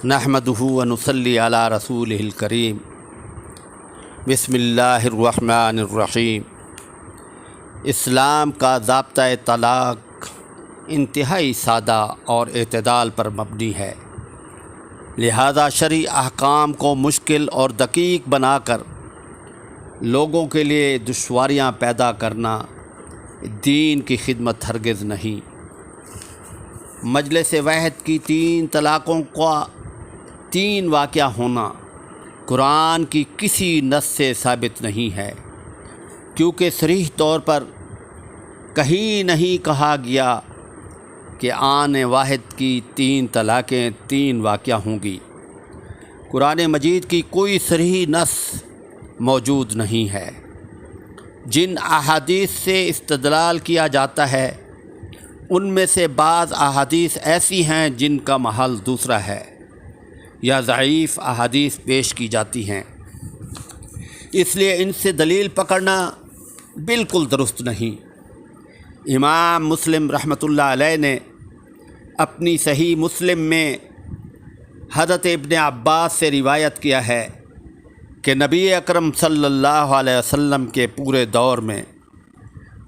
نحمدہ و نصلی علی رسولہ الکریم بسم اللہ الرحمن الرحیم۔ اسلام کا ضابطۂ طلاق انتہائی سادہ اور اعتدال پر مبنی ہے، لہذا شرعی احکام کو مشکل اور دقیق بنا کر لوگوں کے لیے دشواریاں پیدا کرنا دین کی خدمت ہرگز نہیں۔ مجلس واحد کی 3 طلاقوں کا 3 واقعہ ہونا قرآن کی کسی نص سے ثابت نہیں ہے، کیونکہ صریح طور پر کہیں نہیں کہا گیا کہ آن واحد کی 3 طلاقیں 3 واقعہ ہوں گی۔ قرآن مجید کی کوئی صریح نص موجود نہیں ہے۔ جن احادیث سے استدلال کیا جاتا ہے ان میں سے بعض احادیث ایسی ہیں جن کا محل دوسرا ہے، یا ضعیف احادیث پیش کی جاتی ہیں، اس لیے ان سے دلیل پکڑنا بالکل درست نہیں۔ امام مسلم رحمۃ اللہ علیہ نے اپنی صحیح مسلم میں حضرت ابن عباس سے روایت کیا ہے کہ نبی اکرم صلی اللہ علیہ وسلم کے پورے دور میں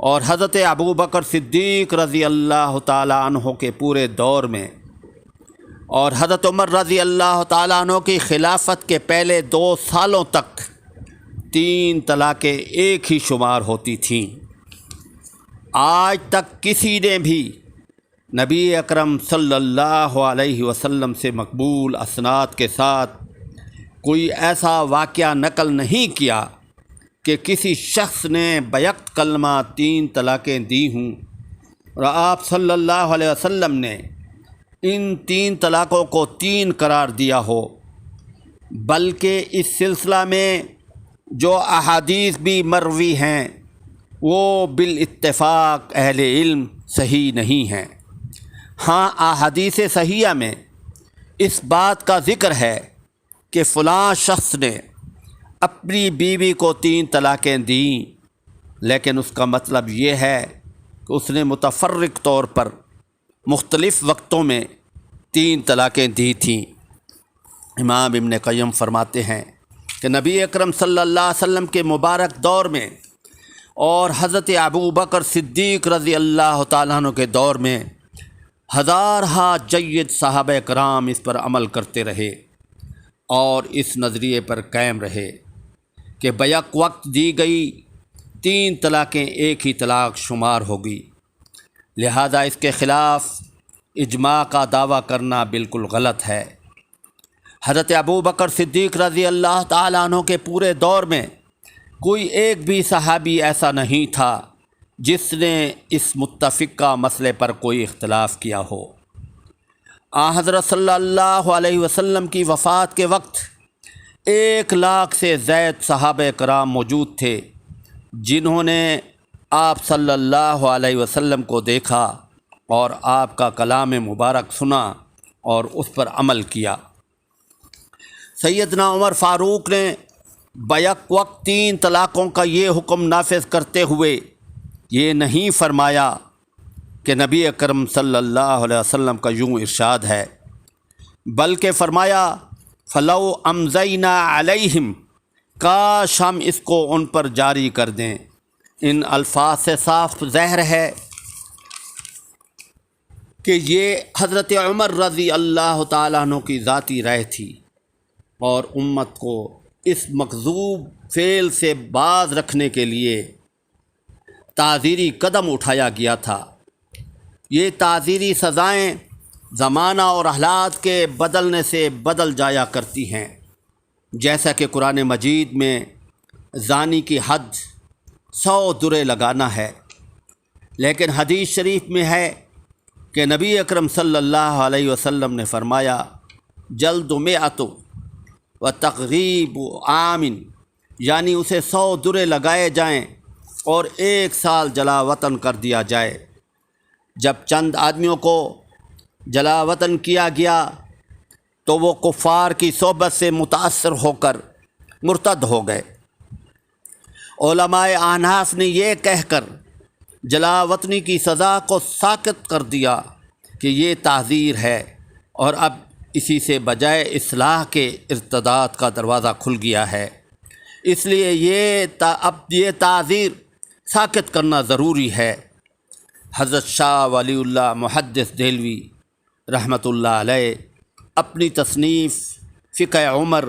اور حضرت ابو بکر صدیق رضی اللہ تعالیٰ عنہ کے پورے دور میں اور حضرت عمر رضی اللہ تعالیٰ عنہ کی خلافت کے پہلے 2 سالوں تک 3 طلاقیں ایک ہی شمار ہوتی تھیں۔ آج تک کسی نے بھی نبی اکرم صلی اللہ علیہ وسلم سے مقبول اسناد کے ساتھ کوئی ایسا واقعہ نقل نہیں کیا کہ کسی شخص نے بیک کلمہ 3 طلاقیں دی ہوں اور آپ صلی اللہ علیہ وسلم نے ان 3 طلاقوں کو 3 قرار دیا ہو، بلکہ اس سلسلہ میں جو احادیث بھی مروی ہیں وہ بالاتفاق اہل علم صحیح نہیں ہیں۔ ہاں، احادیث صحیحہ میں اس بات کا ذکر ہے کہ فلاں شخص نے اپنی بیوی کو 3 طلاقیں دیں، لیکن اس کا مطلب یہ ہے کہ اس نے متفرق طور پر مختلف وقتوں میں 3 طلاقیں دی تھیں۔ امام ابن قیم فرماتے ہیں کہ نبی اکرم صلی اللہ علیہ وسلم کے مبارک دور میں اور حضرت ابو بکر صدیق رضی اللہ تعالیٰ عنہ کے دور میں ہزارہا جید صحابہ کرام اس پر عمل کرتے رہے اور اس نظریے پر قائم رہے کہ بیک وقت دی گئی 3 طلاقیں ایک ہی طلاق شمار ہوگی، لہذا اس کے خلاف اجماع کا دعویٰ کرنا بالکل غلط ہے۔ حضرت ابو بکر صدیق رضی اللہ تعالیٰ عنہ کے پورے دور میں کوئی ایک بھی صحابی ایسا نہیں تھا جس نے اس متفقہ مسئلے پر کوئی اختلاف کیا ہو۔ حضرت صلی اللہ علیہ وسلم کی وفات کے وقت 1 لاکھ سے زائد صحابہ کرام موجود تھے جنہوں نے آپ صلی اللہ علیہ وسلم کو دیکھا اور آپ کا کلام مبارک سنا اور اس پر عمل کیا۔ سیدنا عمر فاروق نے بیک وقت 3 طلاقوں کا یہ حکم نافذ کرتے ہوئے یہ نہیں فرمایا کہ نبی اکرم صلی اللہ علیہ وسلم کا یوں ارشاد ہے، بلکہ فرمایا فَلَوْ أَمْضَيْنَا عَلَيْهِمْ، کاش ہم اس کو ان پر جاری کر دیں۔ ان الفاظ سے صاف ظاہر ہے کہ یہ حضرت عمر رضی اللہ تعالیٰ عنہ کی ذاتی رائے تھی اور امت کو اس مکذوب فعل سے باز رکھنے کے لیے تعزیری قدم اٹھایا گیا تھا۔ یہ تعزیری سزائیں زمانہ اور حالات کے بدلنے سے بدل جایا کرتی ہیں، جیسا کہ قرآن مجید میں زانی کی حد 100 درے لگانا ہے، لیکن حدیث شریف میں ہے کہ نبی اکرم صلی اللہ علیہ وسلم نے فرمایا جلد مئۃ و تغریب عام، یعنی اسے 100 درے لگائے جائیں اور 1 سال جلا وطن کر دیا جائے۔ جب چند آدمیوں کو جلا وطن کیا گیا تو وہ کفار کی صحبت سے متاثر ہو کر مرتد ہو گئے۔ علماء احناف نے یہ کہہ کر جلا وطنی کی سزا کو ساقط کر دیا کہ یہ تعزیر ہے اور اب اسی سے بجائے اصلاح کے ارتداد کا دروازہ کھل گیا ہے۔ اس لیے اب یہ تعزیر ساکت کرنا ضروری ہے۔ حضرت شاہ ولی اللہ محدث دہلوی رحمۃ اللہ علیہ اپنی تصنیف فقہ عمر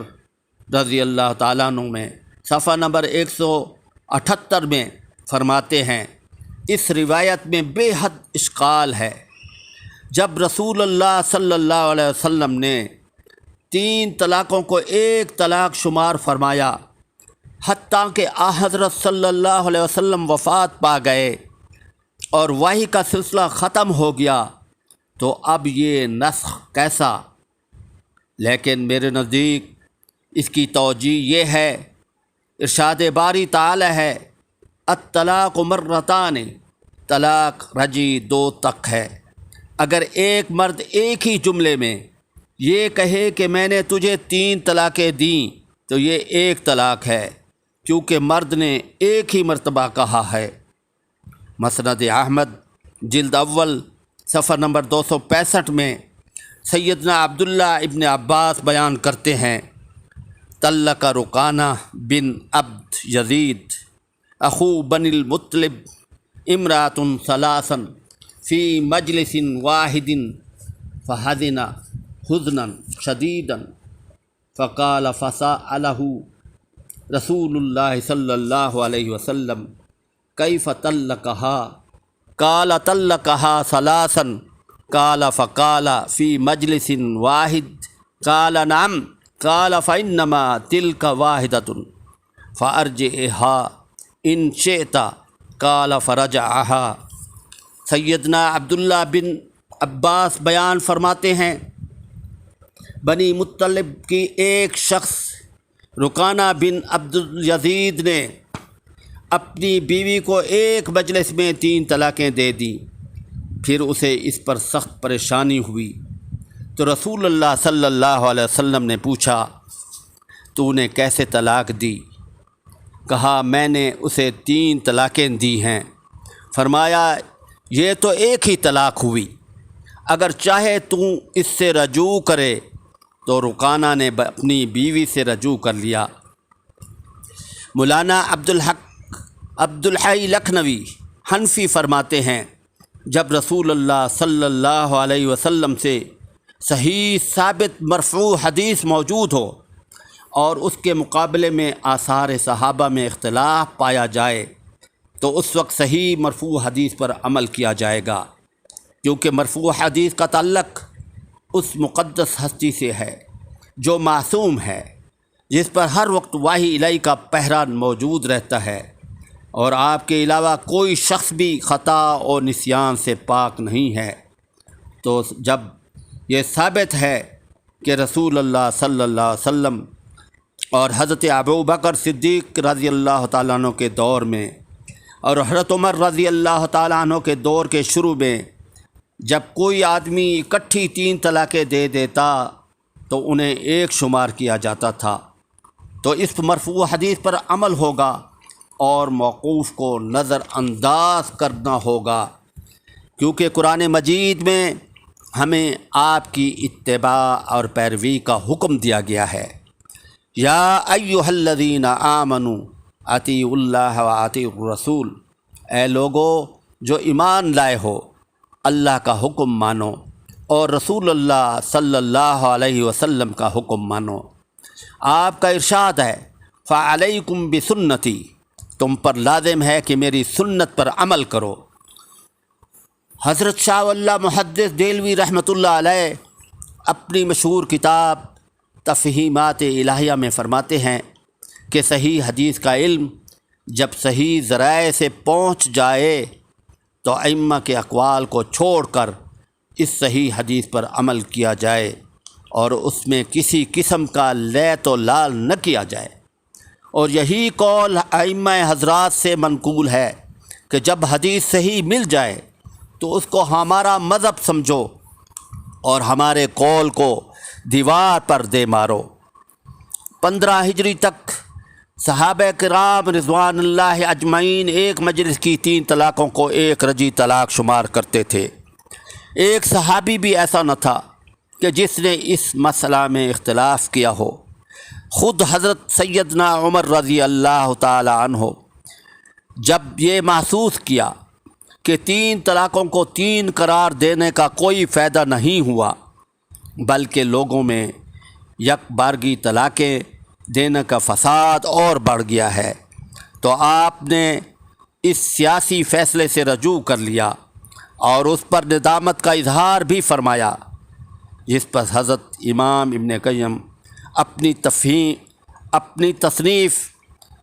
رضی اللہ تعالیٰ عنہ میں صفحہ نمبر 178 میں فرماتے ہیں، اس روایت میں بے حد اشکال ہے۔ جب رسول اللہ صلی اللہ علیہ وسلم نے 3 طلاقوں کو ایک طلاق شمار فرمایا، حتیٰ کہ حضرت صلی اللہ علیہ وسلم وفات پا گئے اور وحی کا سلسلہ ختم ہو گیا، تو اب یہ نسخ کیسا؟ لیکن میرے نزدیک اس کی توجیہ یہ ہے، ارشاد باری تعالی ہے، الطلاق مرتان، طلاق رجی 2 تک ہے۔ اگر ایک مرد ایک ہی جملے میں یہ کہے کہ میں نے تجھے 3 طلاقیں دیں تو یہ ایک طلاق ہے، کیونکہ مرد نے ایک ہی مرتبہ کہا ہے۔ مسند احمد جلد اول صفحہ نمبر 265 میں سیدنا عبداللہ ابن عباس بیان کرتے ہیں، طلق رکانہ بن عبد یزید اخو بن المطلب امرات ثلاثا فی مجلس واحد فحزن حزنا شدیدا فقال فسألہ رسول اللہ صلی اللہ علیہ وسلم کیف طلقها قال طلقها ثلاثا قال فقال فی مجلس واحد قال نعم قال فإنما تلك واحدة فأرجعها إن شئت قال فرجعها۔ سیدنا عبداللہ بن عباس بیان فرماتے ہیں، بنی مطلب کی ایک شخص رکانہ بن عبد یزید نے اپنی بیوی کو ایک مجلس میں 3 طلاقیں دے دیں، پھر اسے اس پر سخت پریشانی ہوئی تو رسول اللہ صلی اللہ علیہ وسلم نے پوچھا، تو نے کیسے طلاق دی؟ کہا، میں نے اسے 3 طلاقیں دی ہیں۔ فرمایا، یہ تو ایک ہی طلاق ہوئی، اگر چاہے تو اس سے رجوع کرے، تو رکانہ نے اپنی بیوی سے رجوع کر لیا۔ مولانا عبدالحی لکھنوی حنفی فرماتے ہیں، جب رسول اللہ صلی اللہ علیہ وسلم سے صحیح ثابت مرفوع حدیث موجود ہو اور اس کے مقابلے میں آثار صحابہ میں اختلاف پایا جائے تو اس وقت صحیح مرفوع حدیث پر عمل کیا جائے گا، کیونکہ مرفوع حدیث کا تعلق اس مقدس ہستی سے ہے جو معصوم ہے، جس پر ہر وقت وحی الہی کا پہرا موجود رہتا ہے، اور آپ کے علاوہ کوئی شخص بھی خطا اور نسیان سے پاک نہیں ہے۔ تو جب یہ ثابت ہے کہ رسول اللہ صلی اللہ علیہ وسلم اور حضرت ابوبکر صدیق رضی اللہ تعالیٰ عنہ کے دور میں اور حضرت عمر رضی اللہ تعالیٰ عنہ کے دور کے شروع میں جب کوئی آدمی اکٹھی 3 طلاقیں دے دیتا تو انہیں ایک شمار کیا جاتا تھا، تو اس مرفوع حدیث پر عمل ہوگا اور موقوف کو نظر انداز کرنا ہوگا، کیونکہ قرآن مجید میں ہمیں آپ کی اتباع اور پیروی کا حکم دیا گیا ہے۔ یا ایھا الذین آمنوا اطیعوا اللہ و اطیعوا الرسول، اے لوگو جو ایمان لائے ہو، اللہ کا حکم مانو اور رسول اللہ صلی اللہ علیہ وسلم کا حکم مانو۔ آپ کا ارشاد ہے، فعلیکم بسنتی، تم پر لازم ہے کہ میری سنت پر عمل کرو۔ حضرت شاہ ولی اللہ محدث دہلوی رحمۃ اللہ علیہ اپنی مشہور کتاب تفہیمات الہیہ میں فرماتے ہیں کہ صحیح حدیث کا علم جب صحیح ذرائع سے پہنچ جائے تو ائمہ کے اقوال کو چھوڑ کر اس صحیح حدیث پر عمل کیا جائے اور اس میں کسی قسم کا لیت و لال نہ کیا جائے، اور یہی قول ائمہ حضرات سے منقول ہے کہ جب حدیث صحیح مل جائے تو اس کو ہمارا مذہب سمجھو اور ہمارے قول کو دیوار پر دے مارو۔ 15 ہجری تک صحابہ کرام رضوان اللہ اجمعین ایک مجلس کی 3 طلاقوں کو ایک رجی طلاق شمار کرتے تھے۔ ایک صحابی بھی ایسا نہ تھا کہ جس نے اس مسئلہ میں اختلاف کیا ہو۔ خود حضرت سیدنا عمر رضی اللہ تعالی عنہ جب یہ محسوس کیا کہ 3 طلاقوں کو 3 قرار دینے کا کوئی فائدہ نہیں ہوا، بلکہ لوگوں میں یک بارگی طلاقیں دینے کا فساد اور بڑھ گیا ہے، تو آپ نے اس سیاسی فیصلے سے رجوع کر لیا اور اس پر ندامت کا اظہار بھی فرمایا، جس پر حضرت امام ابن قیم اپنی تصنیف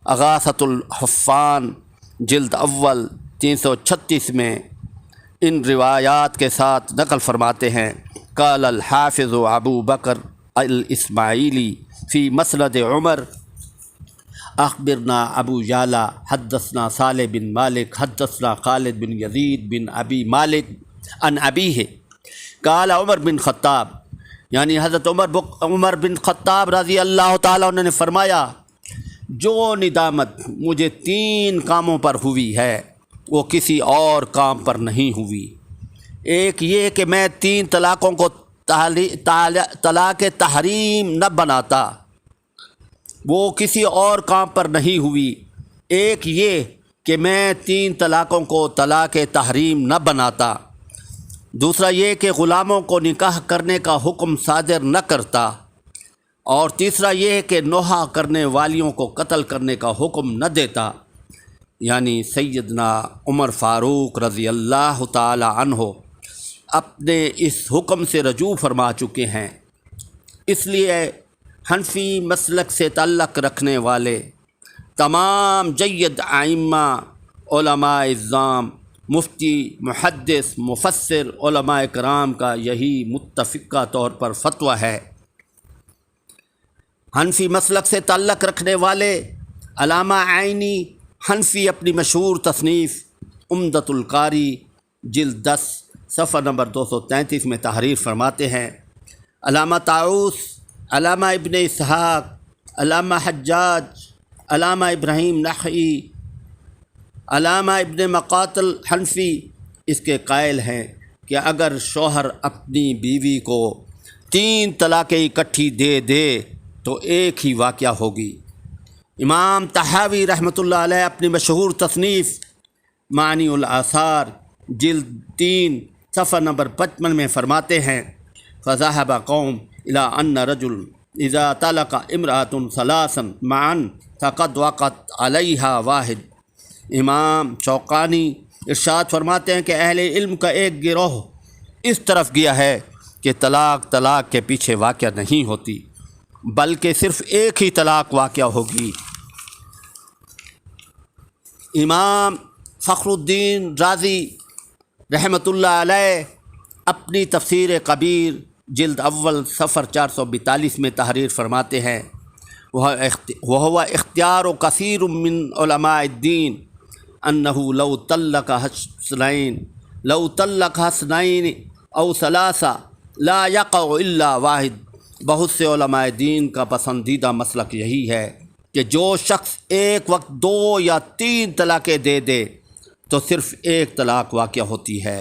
اغاثۃ الحفان جلد اول 336 میں ان روایات کے ساتھ نقل فرماتے ہیں، قال الحافظ ابو بکر الاسماعیلی فی مسند عمر اخبرنا ابو یعلا حدثنا صالح بن مالک حدثنا خالد بن یزید بن ابی مالک عن ابیہ قال عمر بن خطاب، یعنی حضرت عمر بن خطاب رضی اللہ تعالیٰ عنہ نے فرمایا، جو ندامت مجھے 3 کاموں پر ہوئی ہے وہ کسی اور کام پر نہیں ہوئی۔ ایک یہ کہ میں 3 طلاقوں کو طلاق تحریم نہ بناتا، وہ کسی اور کام پر نہیں ہوئی۔ ایک یہ کہ میں 3 طلاقوں کو طلاق تحریم نہ بناتا۔ دوسرا یہ کہ غلاموں کو نکاح کرنے کا حکم صادر نہ کرتا، اور تیسرا یہ کہ نوحہ کرنے والیوں کو قتل کرنے کا حکم نہ دیتا۔ یعنی سیدنا عمر فاروق رضی اللہ تعالی عنہ اپنے اس حکم سے رجوع فرما چکے ہیں۔ اس لیے حنفی مسلک سے تعلق رکھنے والے تمام جید ائمہ علماء اعظام، مفتی، محدث، مفسر علماء کرام کا یہی متفقہ طور پر فتویٰ ہے۔ حنفی مسلک سے تعلق رکھنے والے علامہ عینی حنفی اپنی مشہور تصنیف عمدۃ القاری جلد 10 صفحہ نمبر 233 میں تحریر فرماتے ہیں، علامہ طاؤس، علامہ ابن اسحاق، علامہ حجاج، علامہ ابراہیم نخعی، علامہ ابن مقاتل حنفی اس کے قائل ہیں کہ اگر شوہر اپنی بیوی کو 3 طلاقیں اکٹھی دے دے تو ایک ہی واقعہ ہوگی۔ امام طحاوی رحمۃ اللہ علیہ اپنی مشہور تصنیف معانی الآثار جلد 3 صفحہ نمبر 55 میں فرماتے ہیں، فذهب قوم الى ان رجل اذا طلق امرأة ثلاثا معا فقد وقعت علیہا واحد۔ امام شوقانی ارشاد فرماتے ہیں کہ اہل علم کا ایک گروہ اس طرف گیا ہے کہ طلاق کے پیچھے واقعہ نہیں ہوتی، بلکہ صرف ایک ہی طلاق واقعہ ہوگی۔ امام فخر الدین رازی رحمۃ اللہ علیہ اپنی تفسیر کبیر جلد اول صفحہ 442 میں تحریر فرماتے ہیں، وهو اختیار کثیر من علماء الدین انہ لو طلق حسنین او ثلاثہ لا یقع الا واحد۔ بہت سے علماء دین کا پسندیدہ مسلک یہی ہے کہ جو شخص ایک وقت 2 یا 3 طلاقیں دے دے تو صرف ایک طلاق واقع ہوتی ہے،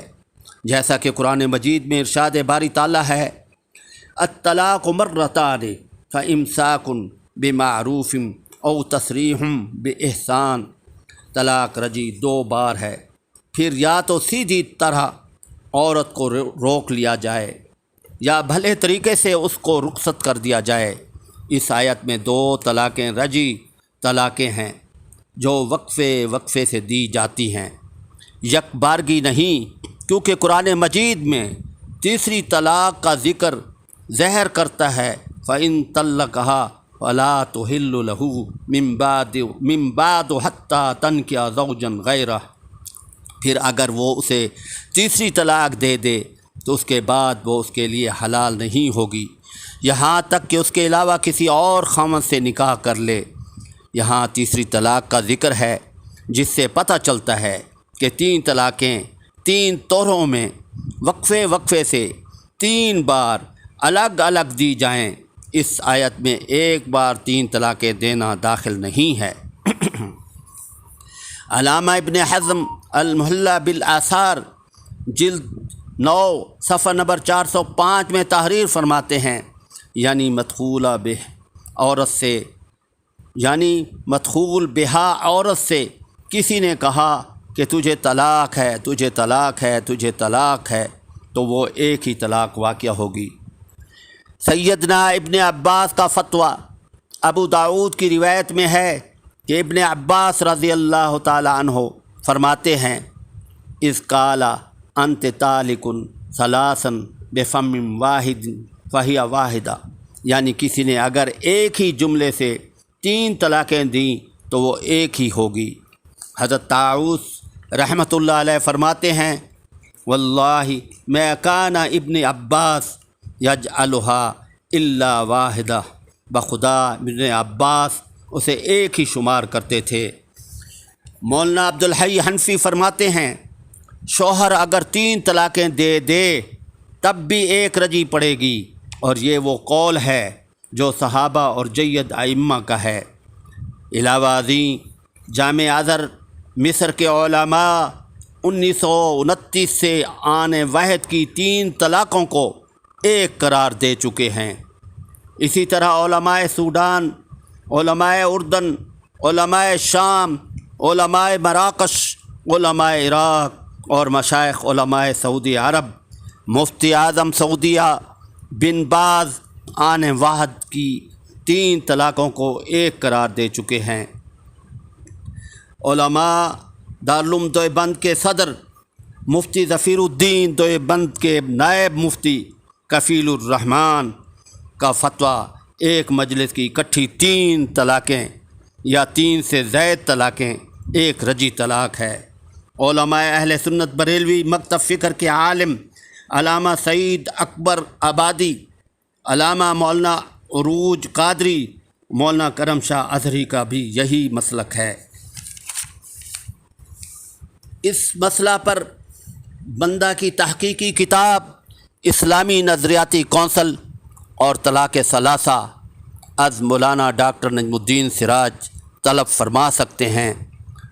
جیسا کہ قرآن مجید میں ارشاد باری تعالیٰ ہے، الطلاق مرتان فامساک بمعروف او تسریح باحسان۔ طلاق رجی 2 بار ہے، پھر یا تو سیدھی طرح عورت کو روک لیا جائے یا بھلے طریقے سے اس کو رخصت کر دیا جائے۔ اس آیت میں 2 طلاقیں رجی طلاقیں ہیں جو وقفے سے دی جاتی ہیں، یک بارگی نہیں، کیونکہ قرآن مجید میں تیسری طلاق کا ذکر ظاہر کرتا ہے، فَإِن طَلَّقَهَا فَلَا تُحِلُّ لَهُ مِن بَعْدُ حَتَّى تَنكِحَ زَوْجًا غَيْرَهُ۔ پھر اگر وہ اسے تیسری طلاق دے دے تو اس کے بعد وہ اس کے لیے حلال نہیں ہوگی، یہاں تک کہ اس کے علاوہ کسی اور خاوند سے نکاح کر لے۔ یہاں تیسری طلاق کا ذکر ہے، جس سے پتہ چلتا ہے کہ 3 طلاقیں 3 طہروں میں وقفے سے 3 بار الگ الگ دی جائیں۔ اس آیت میں ایک بار 3 طلاقیں دینا داخل نہیں ہے۔ علامہ ابن حزم المحلہ بالآثار جلد 9 صفحہ نمبر 405 میں تحریر فرماتے ہیں، یعنی مدخولہ بہ عورت سے، یعنی مدخول بہا عورت سے کسی نے کہا کہ تجھے طلاق ہے، تجھے طلاق ہے، تجھے طلاق ہے، تو وہ ایک ہی طلاق واقع ہوگی۔ سیدنا ابن عباس کا فتویٰ ابو داؤد کی روایت میں ہے کہ ابن عباس رضی اللہ تعالی عنہ فرماتے ہیں، اذ قال انت طالق ثلاثا بفم واحد فہی واحدہ، یعنی کسی نے اگر ایک ہی جملے سے 3 طلاقیں دیں تو وہ ایک ہی ہوگی۔ حضرت طاؤس رحمۃ اللہ علیہ فرماتے ہیں، واللہ ما کان ابن عباس یجعلھا الا واحدہ، بخدا ابن عباس اسے ایک ہی شمار کرتے تھے۔ مولانا عبدالحی حنفی فرماتے ہیں، شوہر اگر 3 طلاقیں دے دے تب بھی ایک رجی پڑے گی، اور یہ وہ قول ہے جو صحابہ اور جید ائمہ کا ہے۔ علاوہ ازیں جامع ازہر مصر کے علماء 1929 سے آن واحد کی 3 طلاقوں کو ایک قرار دے چکے ہیں۔ اسی طرح علماء سوڈان، علماء اردن، علماء شام، علماء مراکش، علماء عراق اور مشائخ علماء سعودی عرب، مفتی اعظم سعودیہ بن باز آن واحد کی 3 طلاقوں کو ایک قرار دے چکے ہیں۔ علماء دارالعلوم دیوبند کے صدر مفتی ظفیر الدین دیوبند کے نائب مفتی کفیل الرحمن کا فتویٰ ایک مجلس کی اکٹھی 3 طلاقیں یا 3 سے زائد طلاقیں ایک رجی طلاق ہے۔ علماء اہل سنت بریلوی مکتب فکر کے عالم علامہ سعید اکبر آبادی، علامہ مولانا عروج قادری، مولانا کرم شاہ اظہری کا بھی یہی مسلک ہے۔ اس مسئلہ پر بندہ کی تحقیقی کتاب اسلامی نظریاتی کونسل اور طلاق ثلاثہ از مولانا ڈاکٹر نجم الدین سراج طلب فرما سکتے ہیں۔